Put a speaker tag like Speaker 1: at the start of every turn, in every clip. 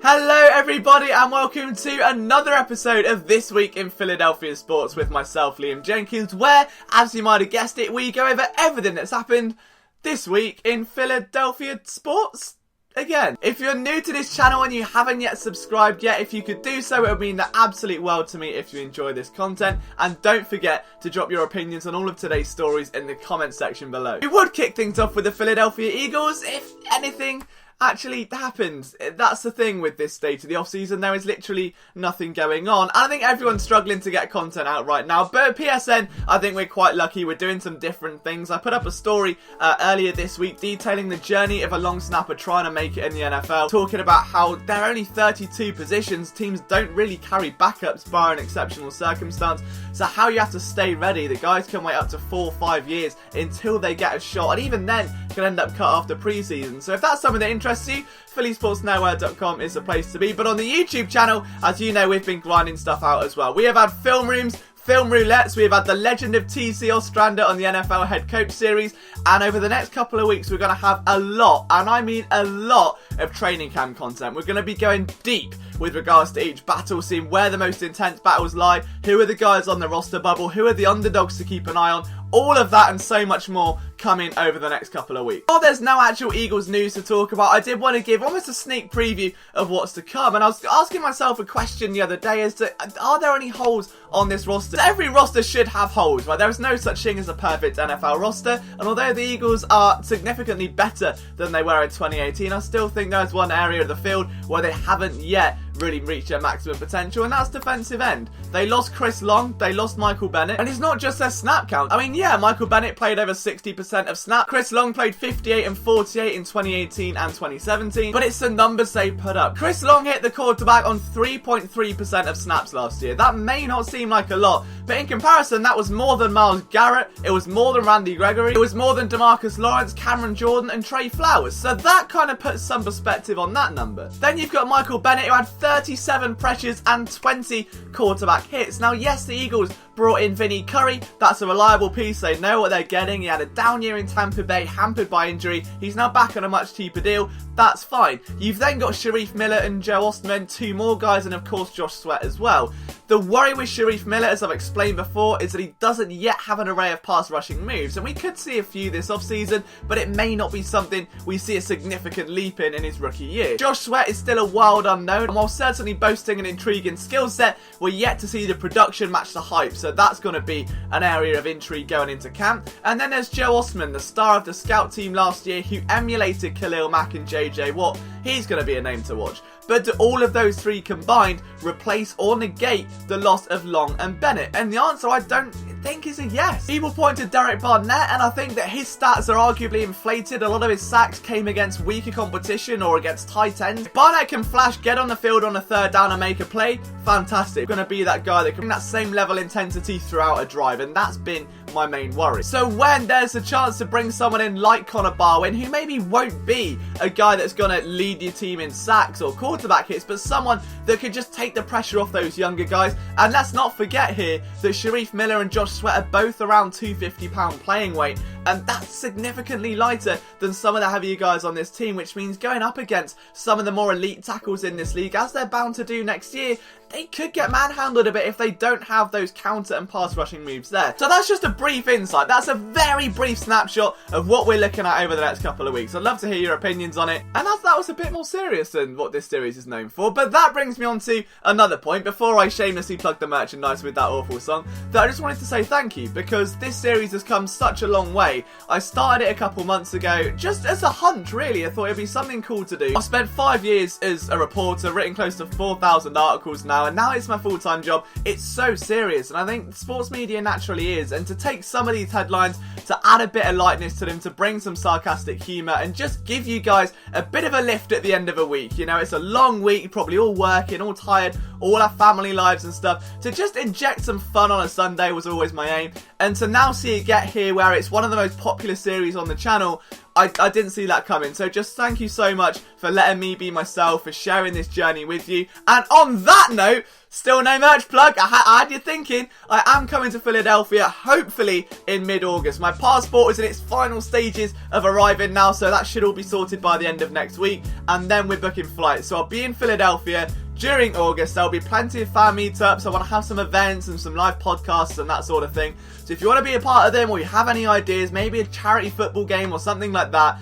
Speaker 1: Hello everybody and welcome to another episode of This Week in Philadelphia Sports with myself, Liam Jenkins, where, as you might have guessed it, we go over everything that's happened this week in Philadelphia sports. Again, if you're new to this channel and you haven't yet subscribed yet, if you could do so, it would mean the absolute world to me if you enjoy this content. And don't forget to drop your opinions on all of today's stories in the comment section below. We would kick things off with the Philadelphia Eagles, if anything actually happens. That's the thing with this stage of the off-season. There is literally nothing going on. And I think everyone's struggling to get content out right now. But at PSN, I think we're quite lucky. We're doing some different things. I put up a story earlier this week detailing the journey of a long snapper trying to make it in the NFL. Talking about how there are only 32 positions. Teams don't really carry backups bar an exceptional circumstance. So how you have to stay ready. The guys can wait up to 4 or 5 years until they get a shot. And even then, can end up cut after preseason. So if that's something that interests you, PhillySportsNowhere.com is the place to be. But on the YouTube channel, as you know, we've been grinding stuff out as well. We have had film rooms, film roulettes, we have had the legend of T.C. Ostrander on the NFL head coach series, and over the next couple of weeks we're going to have a lot, and I mean a lot, of training camp content. We're going to be going deep with regards to each battle, seeing where the most intense battles lie, who are the guys on the roster bubble, who are the underdogs to keep an eye on, all of that and so much more coming over the next couple of weeks. While there's no actual Eagles news to talk about, I did want to give almost a sneak preview of what's to come. And I was asking myself a question the other day as to, are there any holes on this roster? Every roster should have holes, right? There is no such thing as a perfect NFL roster. And although the Eagles are significantly better than they were in 2018, I still think there's one area of the field where they haven't yet really reached their maximum potential, and that's defensive end. They lost Chris Long, they lost Michael Bennett, and it's not just their snap count. I mean, yeah, Michael Bennett played over 60% of snaps. Chris Long played 58 and 48 in 2018 and 2017, but it's the numbers they put up. Chris Long hit the quarterback on 3.3% of snaps last year. That may not seem like a lot, but in comparison, that was more than Myles Garrett, it was more than Randy Gregory, it was more than DeMarcus Lawrence, Cameron Jordan, and Trey Flowers. So that kind of puts some perspective on that number. Then you've got Michael Bennett, who had 37 pressures and 20 quarterback hits. Now, yes, the Eagles brought in Vinny Curry. That's a reliable piece. They know what they're getting. He had a down year in Tampa Bay, hampered by injury. He's now back on a much cheaper deal. That's fine. You've then got Sharif Miller and Joe Ostman, 2 more guys, and of course Josh Sweat as well. The worry with Sharif Miller, as I've explained before, is that he doesn't yet have an array of pass rushing moves, and we could see a few this offseason, but it may not be something we see a significant leap in his rookie year. Josh Sweat is still a wild unknown, and while certainly boasting an intriguing skill set, we're yet to see the production match the hype, so that's going to be an area of intrigue going into camp. And then there's Joe Ostman, the star of the scout team last year, who emulated Khalil Mack and JJ Watt. He's going to be a name to watch. But do all of those three combined replace or negate the loss of Long and Bennett? And the answer, I don't think, is a yes. People point to Derek Barnett, and I think that his stats are arguably inflated. A lot of his sacks came against weaker competition or against tight ends. Barnett can flash, get on the field on a third down and make a play. Fantastic. Going to be that guy that can bring that same level of intensity throughout a drive, and that's been my main worry. So when there's a chance to bring someone in like Connor Barwin, who maybe won't be a guy that's going to lead your team in sacks or quarterback hits, but someone that could just take the pressure off those younger guys. And let's not forget here that Sharif Miller and Josh Sweat are both around 250-pound playing weight, and that's significantly lighter than some of the heavier guys on this team, which means going up against some of the more elite tackles in this league, as they're bound to do next year, they could get manhandled a bit if they don't have those counter and pass rushing moves there. So that's just a brief insight. That's a very brief snapshot of what we're looking at over the next couple of weeks. I'd love to hear your opinions on it. And that was a bit more serious than what this series is known for. But that brings me on to another point before I shamelessly plug the merchandise with that awful song, that I just wanted to say thank you, because this series has come such a long way. I started it a couple months ago just as a hunch, really. I thought it'd be something cool to do. I've spent 5 years as a reporter, written close to 4,000 articles now, and now it's my full-time job. It's so serious, and I think sports media naturally is, and to take some of these headlines, to add a bit of lightness to them, to bring some sarcastic humour, and just give you guys a bit of a lift at the end of a week. You know, it's a long week, you're probably all working, all tired, all our family lives and stuff. To just inject some fun on a Sunday was always my aim, and to now see it get here where it's one of the most popular series on the channel, I didn't see that coming. So just thank you so much for letting me be myself, for sharing this journey with you. And on that note, still no merch plug. I had you thinking. I am coming to Philadelphia, hopefully in mid-August. My passport is in its final stages of arriving now, so that should all be sorted by the end of next week. And then we're booking flights. So I'll be in Philadelphia during August. There'll be plenty of fan meetups. I want to have some events and some live podcasts and that sort of thing. So if you want to be a part of them, or you have any ideas, maybe a charity football game or something like that,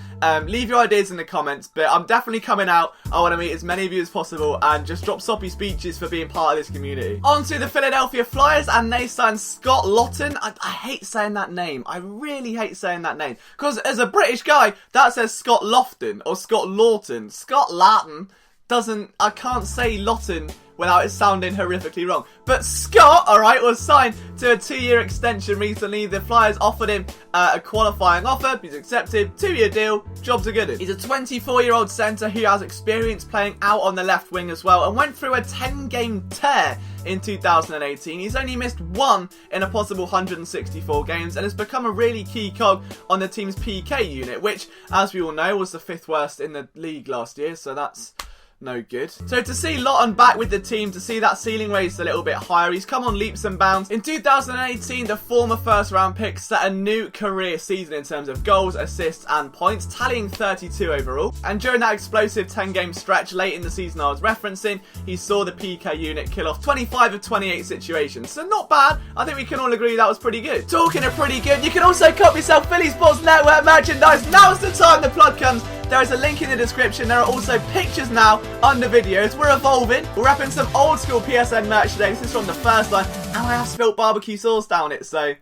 Speaker 1: leave your ideas in the comments. But I'm definitely coming out. I want to meet as many of you as possible and just drop soppy speeches for being part of this community. On to the Philadelphia Flyers, and they signed Scott Lawton. I hate saying that name. I really hate saying that name, because as a British guy, that says Scott Lofton or Scott Lawton. Scott Lawton doesn't, I can't say Lawton without it sounding horrifically wrong. But Scott, alright, was signed to a 2-year extension recently. The Flyers offered him a qualifying offer. He's accepted. 2-year deal. Job's a good one. He's a 24-year-old centre who has experience playing out on the left wing as well, and went through a 10-game tear in 2018. He's only missed one in a possible 164 games, and has become a really key cog on the team's PK unit, which, as we all know, was the 5th worst in the league last year, so that's no good. So to see Lawton back with the team, to see that ceiling raised a little bit higher, he's come on leaps and bounds. In 2018, the former first round pick set a new career season in terms of goals, assists and points, tallying 32 overall. And during that explosive 10-game stretch late in the season I was referencing, he saw the PK unit kill off 25 of 28 situations. So not bad. I think we can all agree that was pretty good. Talking of pretty good, you can also cop yourself Philly Sports Network merchandise. Now's the time the plug comes. There is a link in the description. There are also pictures now under videos. We're evolving. We're wrapping some old school PSN merch today. This is from the first line, and I have spilt barbecue sauce down it, so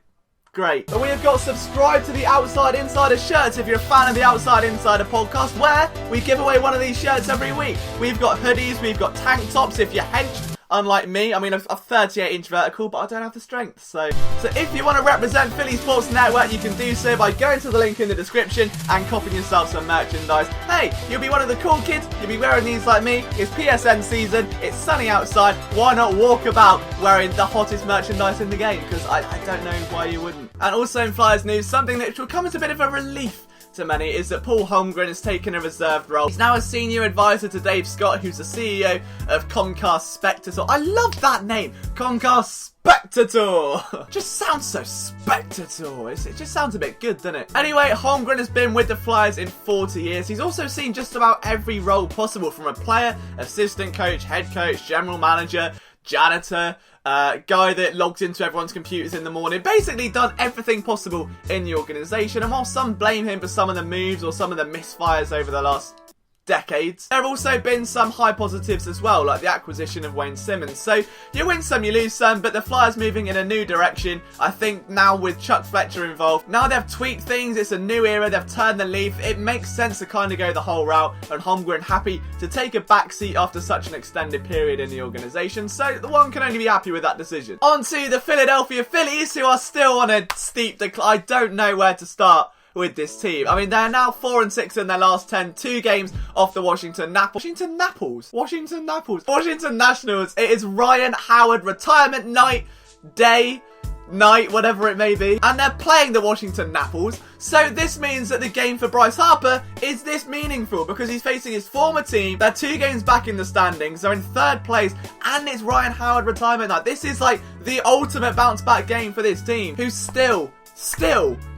Speaker 1: great. But we have got subscribe to the Outside Insider shirts if you're a fan of the Outside Insider podcast, where we give away one of these shirts every week. We've got hoodies, we've got tank tops if you're hench. Unlike me, I mean, I'm 38-inch vertical, but I don't have the strength. So if you want to represent Philly Sports Network, you can do so by going to the link in the description and copying yourself some merchandise. Hey, you'll be one of the cool kids. You'll be wearing these like me. It's PSN season. It's sunny outside. Why not walk about wearing the hottest merchandise in the game? Because I don't know why you wouldn't. And also in Flyers news, something that will come as a bit of a relief to many is that Paul Holmgren has taken a reserved role. He's now a senior advisor to Dave Scott, who's the CEO of Comcast Spectator. I love that name, Comcast Spectator. Just sounds so Spectator. It just sounds a bit good, doesn't it? Anyway, Holmgren has been with the Flyers in 40 years. He's also seen just about every role possible, from a player, assistant coach, head coach, general manager, janitor, guy that logs into everyone's computers in the morning. Basically done everything possible in the organisation. And while some blame him for some of the moves or some of the misfires over the last decades, there have also been some high positives as well, like the acquisition of Wayne Simmons. So you win some, you lose some, but the Flyers moving in a new direction. I think now with Chuck Fletcher involved, now they've tweaked things, it's a new era, they've turned the leaf. It makes sense to kind of go the whole route, and Holmgren happy to take a backseat after such an extended period in the organisation. So the one can only be happy with that decision. On to the Philadelphia Phillies, who are still on a steep decline. I don't know where to start with this team. I mean, they're now 4-6 in their last 10, 2 games off the Washington Nationals. It is Ryan Howard retirement night, whatever it may be, and they're playing the Washington Nationals. So this means that the game for Bryce Harper is this meaningful, because he's facing his former team. They're 2 games back in the standings. They're in 3rd place, and it's Ryan Howard retirement night. This is like the ultimate bounce back game for this team, who still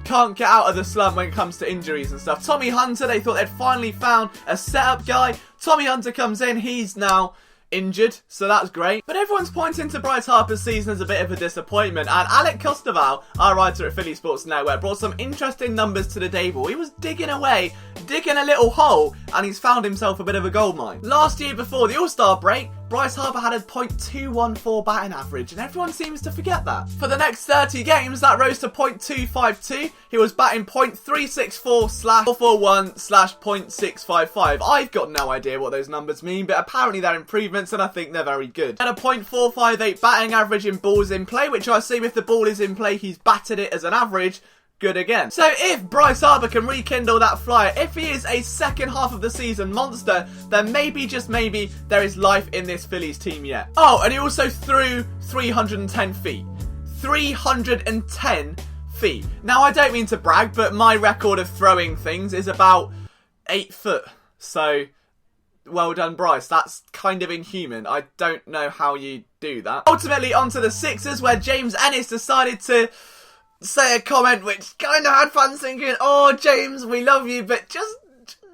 Speaker 1: can't get out of the slump when it comes to injuries and stuff. Tommy Hunter, they thought they'd finally found a setup guy. Tommy Hunter comes in, he's now injured, so that's great. But everyone's pointing to Bryce Harper's season as a bit of a disappointment, and Alec Costaval, our writer at Philly Sports Network, brought some interesting numbers to the table. He was digging away, digging a little hole, and he's found himself a bit of a goldmine. Last year, before the All-Star break, Bryce Harper had a .214 batting average, and everyone seems to forget that. For the next 30 games, that rose to .252. He was batting .364/441/.655. I've got no idea what those numbers mean, but apparently they're improvements, and I think they're very good. He had a .458 batting average in balls in play, which I assume if the ball is in play, he's batted it as an average. Good again. So if Bryce Harper can rekindle that flyer, if he is a second half of the season monster, then maybe, just maybe, there is life in this Phillies team yet. Oh, and he also threw 310 feet. 310 feet. Now, I don't mean to brag, but my record of throwing things is about 8 foot. So, well done, Bryce. That's kind of inhuman. I don't know how you do that. Ultimately, onto the Sixers, where James Ennis decided to say a comment which kind of had fans thinking, oh, James, we love you, but just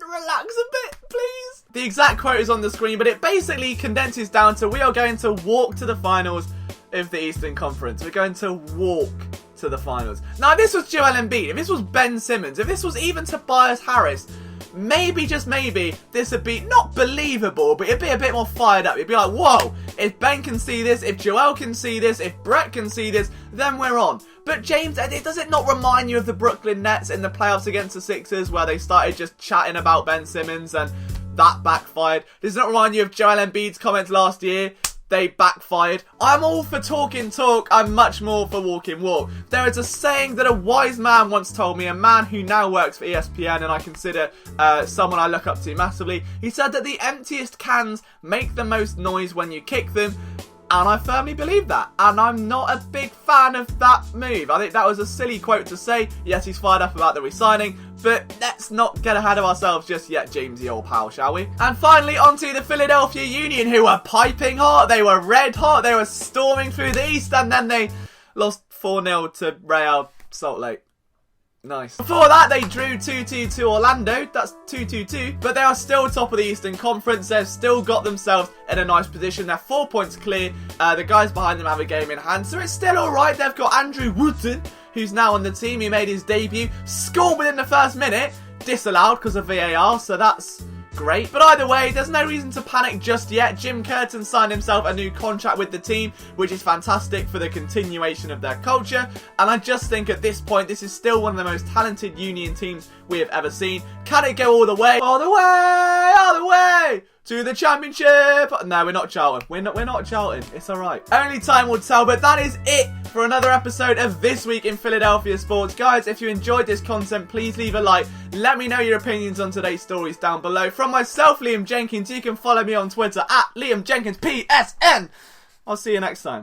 Speaker 1: relax a bit, please. The exact quote is on the screen, but it basically condenses down to, we are going to walk to the finals of the Eastern Conference. We're going to walk to the finals. Now, if this was Joel Embiid, if this was Ben Simmons, if this was even Tobias Harris, maybe, just maybe, this would be not believable, but it'd be a bit more fired up. It'd be like, whoa, if Ben can see this, if Joel can see this, if Brett can see this, then we're on. But James, does it not remind you of the Brooklyn Nets in the playoffs against the Sixers, where they started just chatting about Ben Simmons and that backfired? Does it not remind you of Joel Embiid's comments last year? They backfired. I'm all for talking talk. I'm much more for walking walk. There is a saying that a wise man once told me, a man who now works for ESPN and I consider someone I look up to massively. He said that the emptiest cans make the most noise when you kick them. And I firmly believe that. And I'm not a big fan of that move. I think that was a silly quote to say. Yes, he's fired up about the re-signing. But let's not get ahead of ourselves just yet, Jamesy old pal, shall we? And finally, onto the Philadelphia Union, who were piping hot. They were red hot. They were storming through the East. And then they lost 4-0 to Real Salt Lake. Nice. Before that, they drew 2-2 to Orlando. That's 2-2-2. But they are still top of the Eastern Conference. They've still got themselves in a nice position. They're 4 points clear. The guys behind them have a game in hand. So it's still alright. They've got Andrew Wooten, who's now on the team. He made his debut. Scored within the first minute. Disallowed because of VAR. So that's great. But either way, there's no reason to panic just yet. Jim Curtin signed himself a new contract with the team, which is fantastic for the continuation of their culture. And I just think at this point, this is still one of the most talented Union teams we have ever seen. Can it go all the way? All the way! All the way! To the championship! No, we're not Charlton. We're not Charlton. It's alright. Only time will tell, but that is it for another episode of This Week in Philadelphia Sports. Guys, if you enjoyed this content, please leave a like. Let me know your opinions on today's stories down below. From myself, Liam Jenkins, you can follow me on Twitter at Liam Jenkins PSN. I'll see you next time.